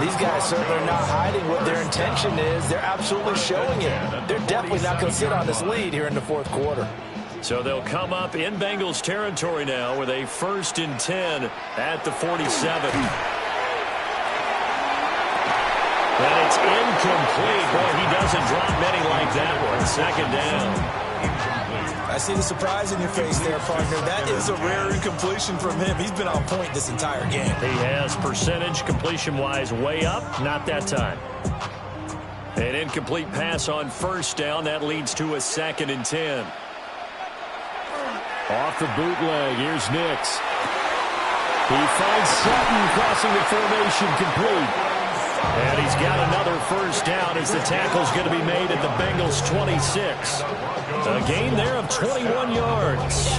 Speaker 3: These guys certainly are not hiding what their intention is. They're absolutely showing it. They're definitely not going to sit on this lead here in the 4th quarter.
Speaker 2: So they'll come up in Bengals territory now with a 1st and 10 at the 47. And it's incomplete. Boy, he doesn't drop many like that one. 2nd down.
Speaker 3: I see the surprise in your face there, partner. That is a rare incompletion from him. He's been on point this entire game.
Speaker 2: He has percentage completion-wise way up. Not that time. An incomplete pass on 1st down. That leads to a 2nd and 10.
Speaker 4: Off the bootleg, here's Nix. He finds Sutton crossing the formation complete.
Speaker 2: And he's got another 1st down as the tackle's going to be made at the Bengals 26. A gain there of 21 yards.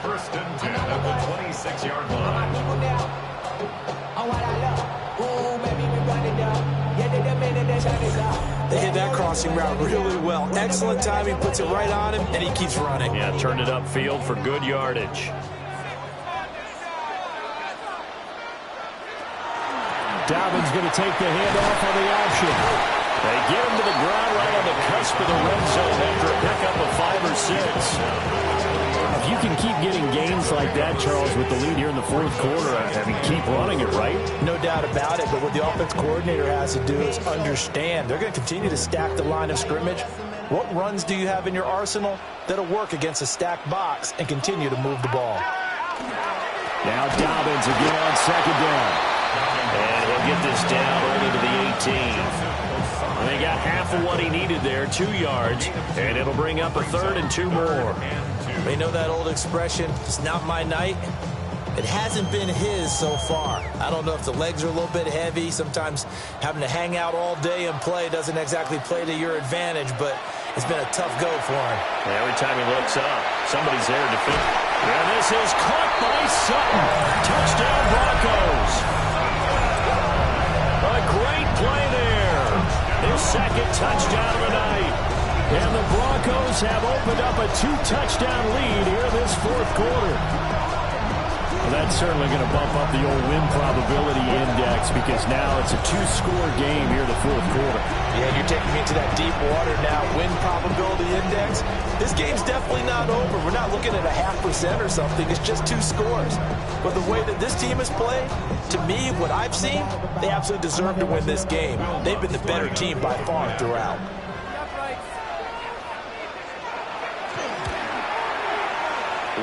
Speaker 1: 1st and 10 at the 26-yard line.
Speaker 3: They hit that crossing route really well. Excellent timing, puts it right on him, and he keeps running.
Speaker 2: Yeah, turned it upfield for good yardage.
Speaker 4: Dalvin's going to take the handoff on the option.
Speaker 2: They get him to the ground right on the cusp of the red zone after a pickup of 5 or 6.
Speaker 4: If you can keep getting gains like that, Charles, with the lead here in the 4th quarter, I mean, keep running it, right?
Speaker 3: No doubt about it, but what the offense coordinator has to do is understand. They're going to continue to stack the line of scrimmage. What runs do you have in your arsenal that'll work against a stacked box and continue to move the ball?
Speaker 4: Now Dobbins again on 2nd down.
Speaker 2: And he'll get this down only to the 18. And they got half of what he needed there, 2 yards, and it'll bring up a 3rd and 2 more.
Speaker 3: They know that old expression, it's not my night. It hasn't been his so far. I don't know if the legs are a little bit heavy. Sometimes having to hang out all day and play doesn't exactly play to your advantage, but it's been a tough go for him.
Speaker 2: Every time he looks up, somebody's there to defend. And this is caught by Sutton. Touchdown, Broncos. A great play there. Their 2nd touchdown of the night. And the Broncos have opened up a 2-touchdown lead here in this 4th quarter.
Speaker 4: Well, that's certainly going to bump up the old win probability index because now it's a two-score game here in the fourth quarter.
Speaker 3: Yeah, you're taking me into that deep water now. Win probability index. This game's definitely not over. We're not looking at a 0.5% or something. It's just 2 scores. But the way that this team has played, to me, what I've seen, they absolutely deserve to win this game. They've been the better team by far throughout.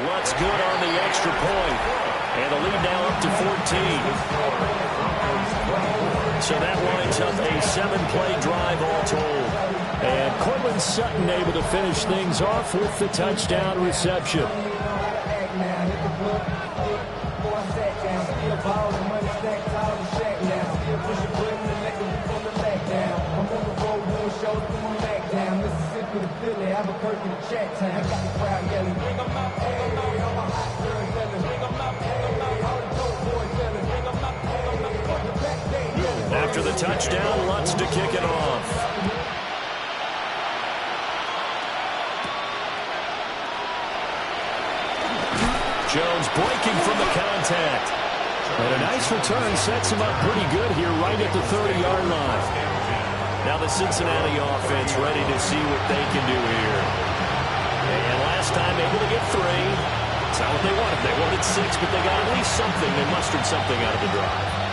Speaker 2: Lutz good on the extra point. And the lead now up to 14. So that winds up a 7-play drive all told.
Speaker 4: And Cortland Sutton able to finish things off with the touchdown reception.
Speaker 2: After the touchdown, Lutz to kick it off. Jones breaking from the contact.
Speaker 4: And a nice return sets him up pretty good here right at the 30-yard line.
Speaker 2: Now the Cincinnati offense ready to see what they can do here. And last time able to get 3. It's not what they wanted. They wanted 6, but they got at least something. They mustered something out of the drive.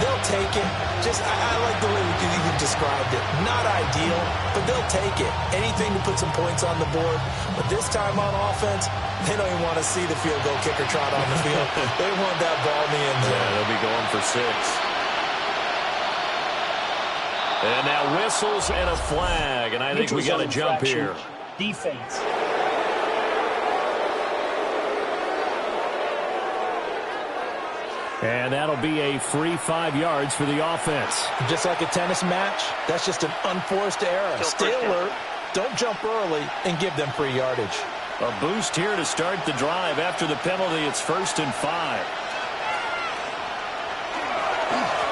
Speaker 3: They'll take it. I like the way you described it. Not ideal, but they'll take it. Anything to put some points on the board. But this time on offense, they don't even want to see the field goal kicker trot on the field. They want that ball in the end zone.
Speaker 2: Yeah, they'll be going for 6. And now whistles and a flag. And I think we got to jump here.
Speaker 6: Defense.
Speaker 4: And that'll be a free 5 yards for the offense.
Speaker 3: Just like a tennis match, that's just an unforced error. Stay alert, don't jump early, and give them free yardage.
Speaker 2: A boost here to start the drive. After the penalty, it's 1st and 5.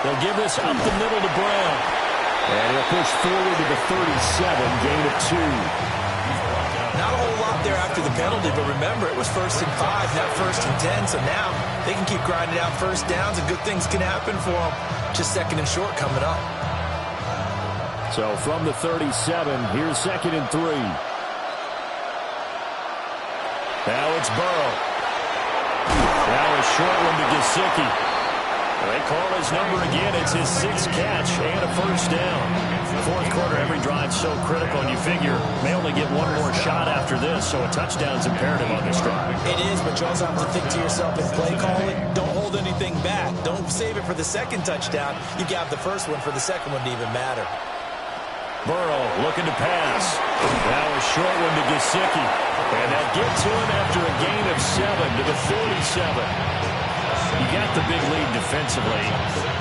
Speaker 4: They'll give this up the middle to Brown. And he'll push forward to the 37, gain of 2.
Speaker 3: Not a whole lot there after the penalty, but remember, it was 1st and 5, not 1st and 10, so now they can keep grinding out first downs, and good things can happen for them. Just 2nd and short coming up.
Speaker 4: So from the 37, here's 2nd and 3.
Speaker 2: Now it's Burrow. Now a short one to Gesicki. They call his number again. It's his 6th catch and a 1st down. Fourth quarter, every drive so critical, and you figure may only get one more shot after this, so a touchdown's imperative on this drive.
Speaker 3: It is, but you also have to think to yourself in play calling, don't hold anything back. Don't save it for the 2nd touchdown. You got the 1st one for the 2nd one to even matter.
Speaker 2: Burrow looking to pass. Now a short one to Gesicki. And they'll get to him after a gain of 7 to the 47. You got the big lead defensively.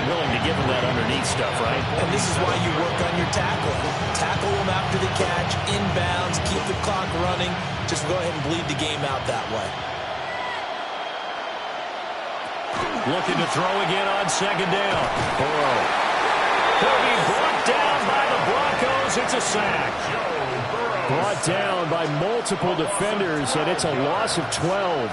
Speaker 2: Willing to give him that underneath stuff, right?
Speaker 3: And this is why you work on your tackling. Tackle him after the catch, inbounds, keep the clock running. Just go ahead and bleed the game out that way.
Speaker 2: Looking to throw again on 2nd down. Burrow. He'll be brought down by the Broncos. It's a sack.
Speaker 4: Brought down by multiple defenders, and it's a loss of 12.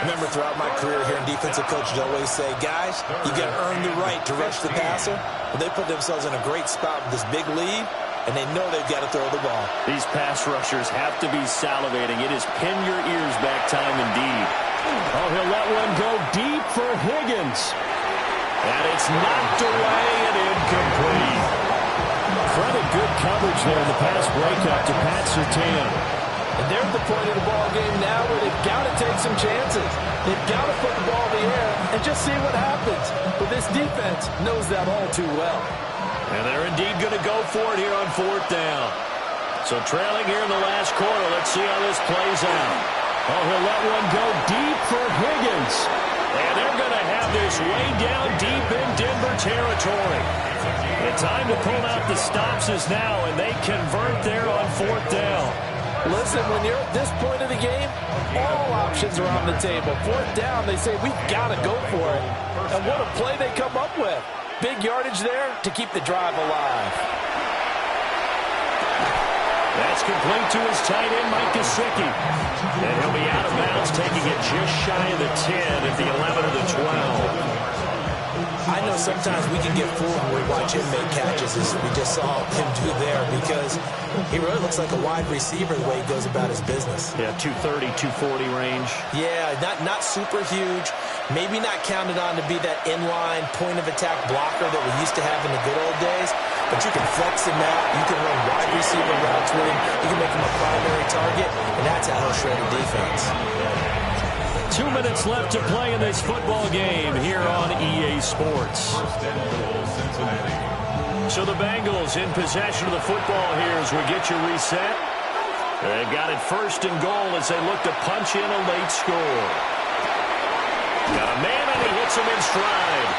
Speaker 3: Remember, throughout my career here in defensive coaches always say, guys, you got to earn the right to rush the passer. But they put themselves in a great spot with this big lead, and they know they've got to throw the ball.
Speaker 2: These pass rushers have to be salivating. It is pin your ears back time indeed.
Speaker 4: Oh, he'll let one go deep for Higgins.
Speaker 2: And it's knocked away and incomplete.
Speaker 4: Credit good coverage there in the pass breakup to Pat Surtain.
Speaker 3: And they're at the point of the ball game now where they've got to take some chances. They've got to put the ball in the air and just see what happens. But this defense knows that all too well.
Speaker 2: And they're indeed going to go for it here on 4th down. So trailing here in the last quarter, let's see how this plays out.
Speaker 4: Oh, he'll let one go deep for Higgins.
Speaker 2: And they're going to have this way down deep in Denver territory. The time to pull out the stops is now, and they convert there on 4th down.
Speaker 3: Listen, when you're at this point of the game, all options are on the table. 4th down, they say, we've got to go for it. And what a play they come up with. Big yardage there to keep the drive alive.
Speaker 2: That's complete to his tight end, Mike Gesicki. And he'll be out of bounds, taking it just shy of the 10 at the 11 of the 12.
Speaker 3: I know sometimes we can get fooled when we watch him make catches, as we just saw him do there, because he really looks like a wide receiver the way he goes about his business.
Speaker 2: Yeah, 230, 240 range.
Speaker 3: Yeah, not super huge. Maybe not counted on to be that inline point-of-attack blocker that we used to have in the good old days, but you can flex him out. You can run wide receiver routes with him. You can make him a primary target, and that's how he'll shred a defense.
Speaker 2: 2 minutes left to play in this football game here on EA Sports. So the Bengals in possession of the football here as we get you reset. They've got it first and goal as they look to punch in a late score. Got a man and he hits him in stride.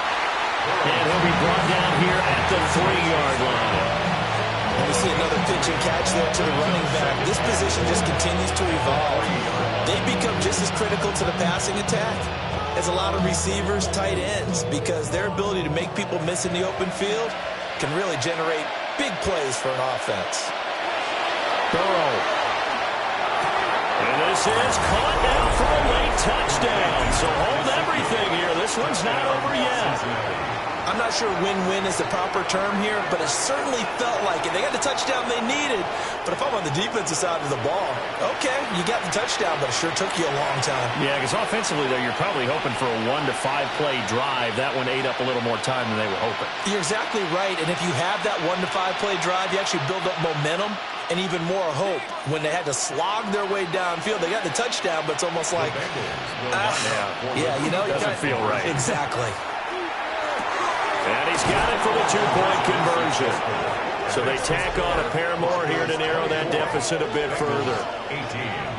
Speaker 2: And he'll be brought down here at the 3-yard line.
Speaker 3: And we see another pitch and catch there to the running back. This position just continues to evolve. They become just as critical to the passing attack as a lot of receivers, tight ends, because their ability to make people miss in the open field can really generate big plays for an offense.
Speaker 2: Burrow. And this is caught now for a late touchdown. So hold everything here. This one's not over yet.
Speaker 3: I'm not sure win-win is the proper term here, but it certainly felt like it. They got the touchdown they needed, but if I'm on the defensive side of the ball, okay, you got the touchdown, but it sure took you a long time.
Speaker 2: Yeah, because offensively, though, you're probably hoping for a 1 to 5 play drive. That one ate up a little more time than they were hoping.
Speaker 3: You're exactly right, and if you have that 1 to 5 play drive, you actually build up momentum and even more hope. When they had to slog their way downfield, they got the touchdown, but it's almost like, yeah, you know,
Speaker 2: doesn't feel right.
Speaker 3: Exactly.
Speaker 2: And he's got it for the 2-point conversion. So they tack on a pair more here to narrow that deficit a bit further.
Speaker 1: 18.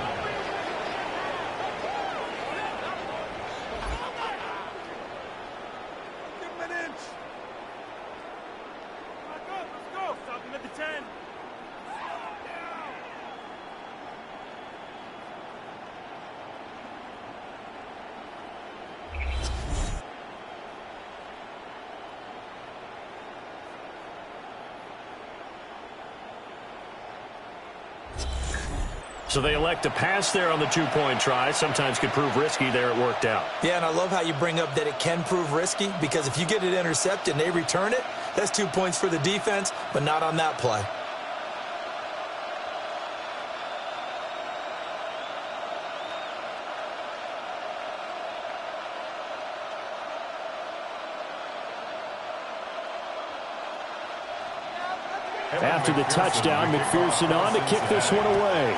Speaker 2: So they elect to pass there on the 2-point try. Sometimes could prove risky. There it worked out.
Speaker 3: Yeah, and I love how you bring up that it can prove risky, because if you get it intercepted and they return it, that's 2 points for the defense, but not on that play.
Speaker 4: After the touchdown, McPherson on to kick this one away.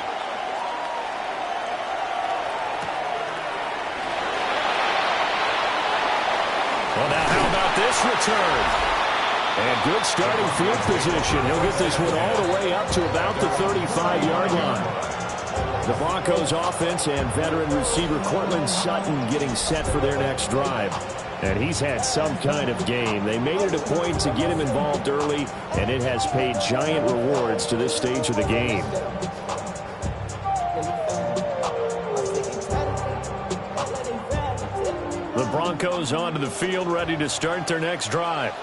Speaker 2: Well, now how about this return?
Speaker 4: And good starting field position. He'll get this one all the way up to about the 35-yard line. The Broncos offense and veteran receiver Cortland Sutton getting set for their next drive. And he's had some kind of game. They made it a point to get him involved early, and it has paid giant rewards to this stage of the game.
Speaker 2: The Broncos onto the field, ready to start their next drive.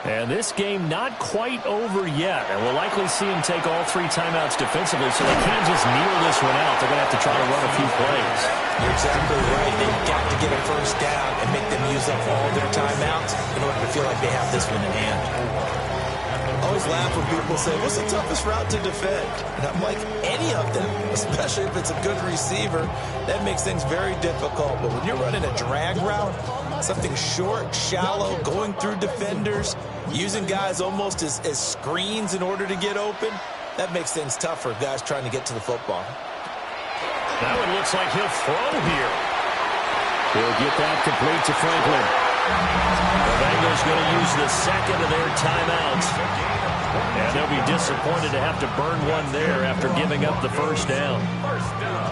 Speaker 2: And this game not quite over yet. And we'll likely see him take all 3 timeouts defensively, so they can't just kneel this one out. They're going to have to try to run a few plays.
Speaker 3: You're exactly right. They've got to get a first down and make them use up all their timeouts in order to feel like they have this one in hand. I always laugh when people say, what's the toughest route to defend? And I'm like, any of them, especially if it's a good receiver, that makes things very difficult. But when you're running a drag route, something short, shallow, going through defenders, using guys almost as screens in order to get open, that makes things tougher, guys trying to get to the football.
Speaker 2: That one looks like he'll throw here.
Speaker 4: He'll get that complete to Franklin.
Speaker 2: The Bengals going to use the second of their timeouts. And they'll be disappointed to have to burn one there after giving up the first down.
Speaker 1: First down.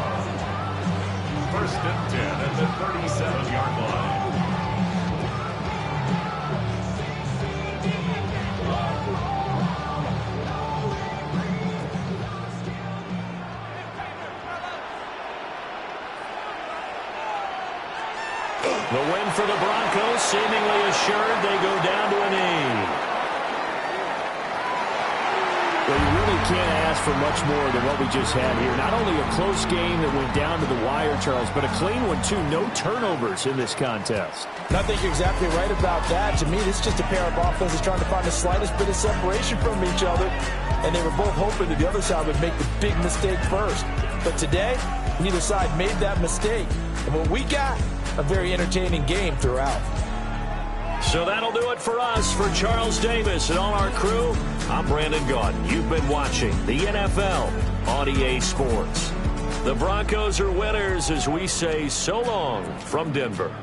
Speaker 1: First and 10 at the 37-yard line.
Speaker 2: The win for the Broncos, seemingly assured. They go down to a knee.
Speaker 4: Well, you really can't ask for much more than what we just had here. Not only a close game that went down to the wire, Charles, but a clean one, too. No turnovers in this contest.
Speaker 3: And I think you're exactly right about that. To me, this is just a pair of offenses trying to find the slightest bit of separation from each other. And they were both hoping that the other side would make the big mistake first. But today, neither side made that mistake. And what we got, a very entertaining game throughout.
Speaker 2: So that'll do it for us. For Charles Davis and all our crew, I'm Brandon Gaudin. You've been watching the NFL on EA Sports. The Broncos are winners as we say so long from Denver.